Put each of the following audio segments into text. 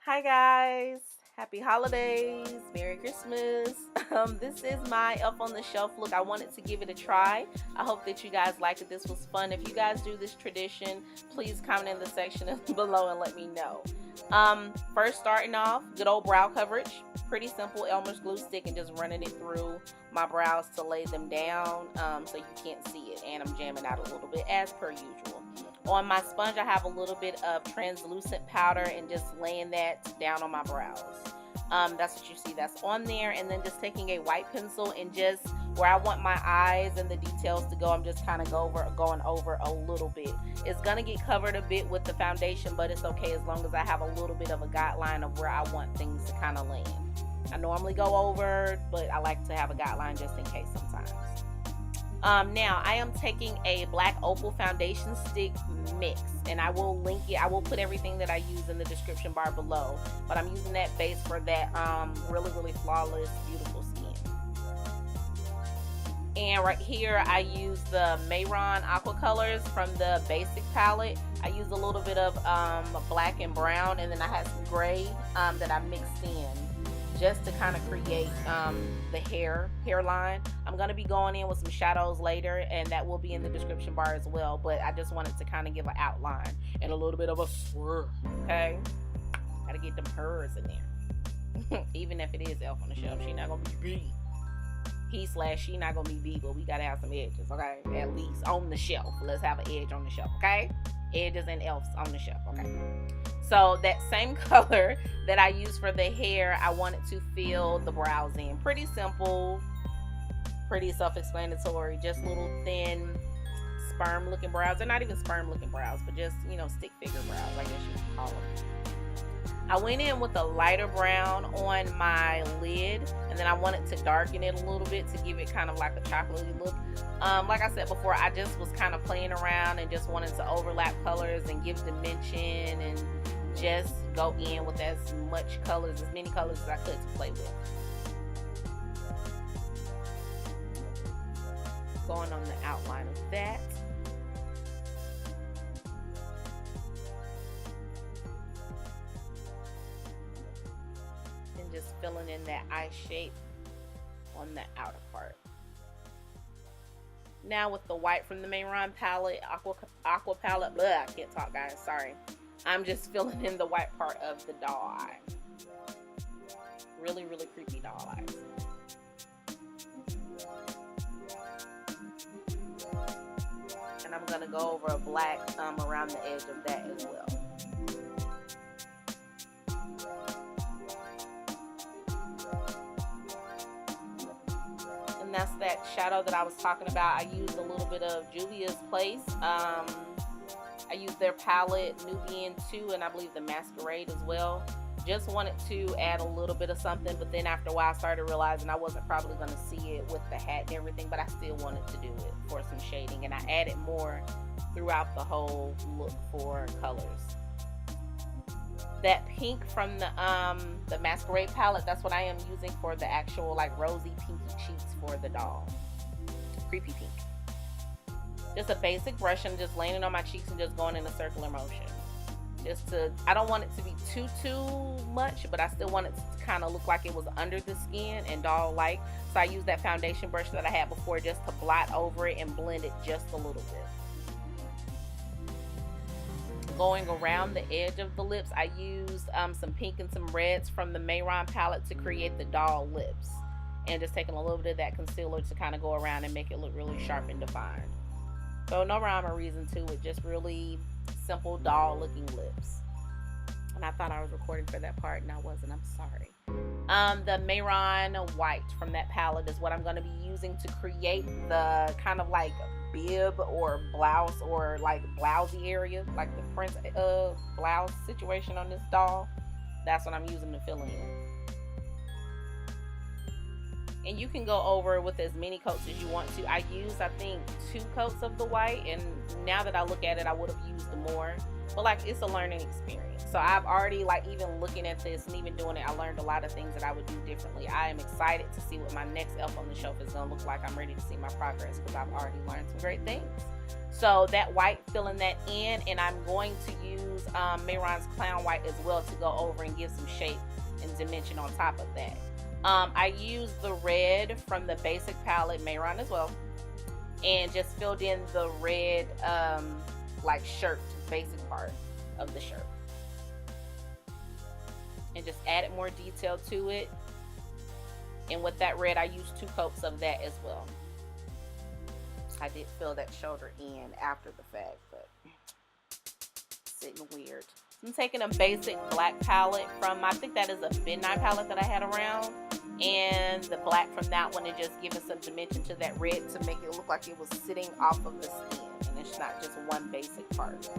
Hi guys, happy holidays, Merry Christmas. This is my Elf on the Shelf look. I wanted to give it a try. I hope that you guys liked it. This was fun. If you guys do this tradition, please comment in the section below and let me know. First starting off, good old brow coverage. Pretty simple Elmer's glue stick and just running it through my brows to lay them down so you can't see it. And I'm jamming out a little bit as per usual. On my sponge, I have a little bit of translucent powder and just laying that down on my brows. That's what you see that's on there. And then just taking a white pencil and just where I want my eyes and the details to go, I'm just kind of going over a little bit. It's going to get covered a bit with the foundation, but it's okay as long as I have a little bit of a guideline of where I want things to kind of land. I normally go over, but I like to have a guideline just in case sometimes. Now I am taking a black opal foundation stick mix, and I will link it. I will put everything that I use in the description bar below, but I'm using that base for that really flawless beautiful skin. And right here I use the Mehron Aqua Colors from the basic palette. I use a little bit of black and brown, and then I had some gray that I mixed in just to kind of create the hairline. I'm going to be going in with some shadows later, and that will be in the description bar as well, but I just wanted to kind of give an outline and a little bit of a swirl, okay? Gotta get them hers in there. Even if it is Elf on the Shelf, she not going to be B. She not going to be B, but we got to have some edges, okay? At least on the shelf. Let's have an edge on the shelf, okay? Edges and elves on the shelf, okay? So that same color that I used for the hair, I wanted to fill the brows in. Pretty simple, pretty self-explanatory, just little thin sperm looking brows. They're not even sperm looking brows, but just, you know, stick figure brows, I guess you could call them. I went in with a lighter brown on my lid, and then I wanted to darken it a little bit to give it kind of like a chocolatey look. Like I said before, I just was kind of playing around and just wanted to overlap colors and give dimension and just go in with as many colors as I could to play with. Going on the outline of that. And just filling in that eye shape on the outer part. Now with the white from the Mehron palette, Aqua palette, I can't talk guys, sorry. I'm just filling in the white part of the doll eye. Really creepy doll eyes. And I'm gonna go over a black around the edge of that as well. And that's that shadow that I was talking about. I used a little bit of Juvia's Place. I used their palette, Nubian 2, and I believe the Masquerade as well. Just wanted to add a little bit of something, but then after a while I started realizing I wasn't probably going to see it with the hat and everything, but I still wanted to do it for some shading, and I added more throughout the whole look for colors. That pink from the Masquerade palette, that's what I am using for the actual like rosy pinky cheeks for the doll. Creepy pink. Just a basic brush, and just laying it on my cheeks and just going in a circular motion. I don't want it to be too much, but I still want it to kind of look like it was under the skin and doll-like. So I used that foundation brush that I had before just to blot over it and blend it just a little bit. Going around the edge of the lips, I used some pink and some reds from the Mehron palette to create the doll lips. And just taking a little bit of that concealer to kind of go around and make it look really sharp and defined. So no rhyme or reason to it, just really simple doll looking lips. And I thought I was recording for that part and I wasn't, I'm sorry. The Mehron white from that palette is what I'm going to be using to create the kind of like bib or blouse or like blousey area, like the prince blouse situation on this doll. That's what I'm using to fill in. And you can go over with as many coats as you want to. I used, I think, 2 coats of the white, and now that I look at it, I would have used more. but like it's a learning experience. So I've already, like, even looking at this and even doing it, I learned a lot of things that I would do differently. I am excited to see what my next elf on the shelf is going to look like. I'm ready to see my progress because I've already learned some great things. So that white, filling that in, and I'm going to use Mehron's Clown White as well to go over and give some shape and dimension on top of that. I used the red from the basic palette, Mehron as well, and just filled in the red like shirt, basic part of the shirt, and just added more detail to it. And with that red, I used 2 coats of that as well. I did fill that shoulder in after the fact, but sitting weird. I'm taking a basic black palette from, I think that is a midnight palette that I had around, and the black from that one, and just giving some dimension to that red to make it look like it was sitting off of the skin, and it's not just one basic part.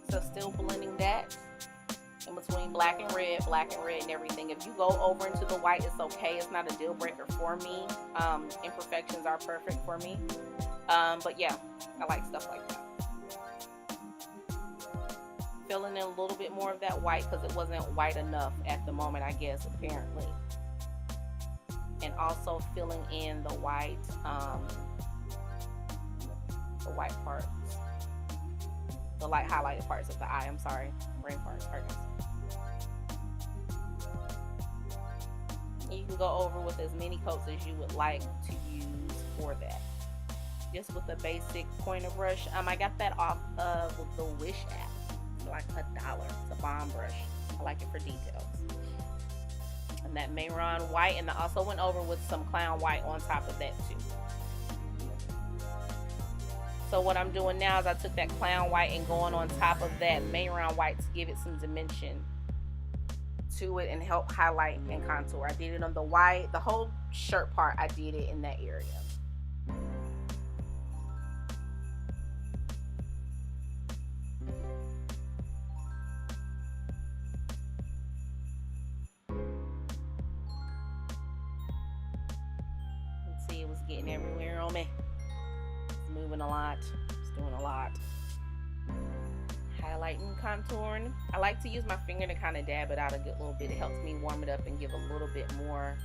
So still blending that in between black and red and everything. If you go over into the white, it's okay. It's not a deal breaker for me. Imperfections are perfect for me. But yeah, I like stuff like that. Filling in a little bit more of that white because it wasn't white enough at the moment, I guess, apparently. And also filling in the white parts, the light highlighted parts of the eye. I'm sorry, brain parts. You can go over with as many coats as you would like to use for that. Just with a basic pointer brush. I got that off of the Wish app. It's like $1. It's a bomb brush. I like it for details. And that Mehron white, and I also went over with some Clown White on top of that too. So what I'm doing now is I took that Clown White and going on top of that Mehron white to give it some dimension to it and help highlight and contour. I did it on the white, the whole shirt part, I did it in that area. Let's see, it was getting everywhere on me. It's moving a lot, it's doing a lot. Highlighting, contouring. I like to use my finger to kind of dab it out a good little bit. It helps me warm it up and give a little bit more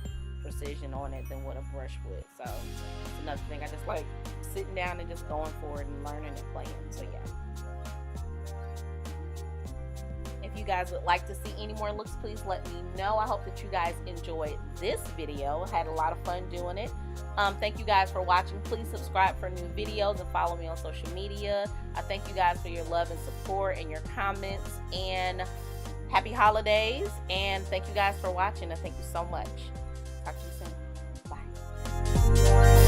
precision on it than what a brush would. So it's another thing. I just like sitting down and just going for it and learning and playing. So yeah. If you guys would like to see any more looks, please let me know. I hope that you guys enjoyed this video. Had a lot of fun doing it. Thank you guys for watching. Please subscribe for new videos and follow me on social media. I thank you guys for your love and support and your comments, and happy holidays, and thank you guys for watching, and thank you so much. Talk to you soon. Bye.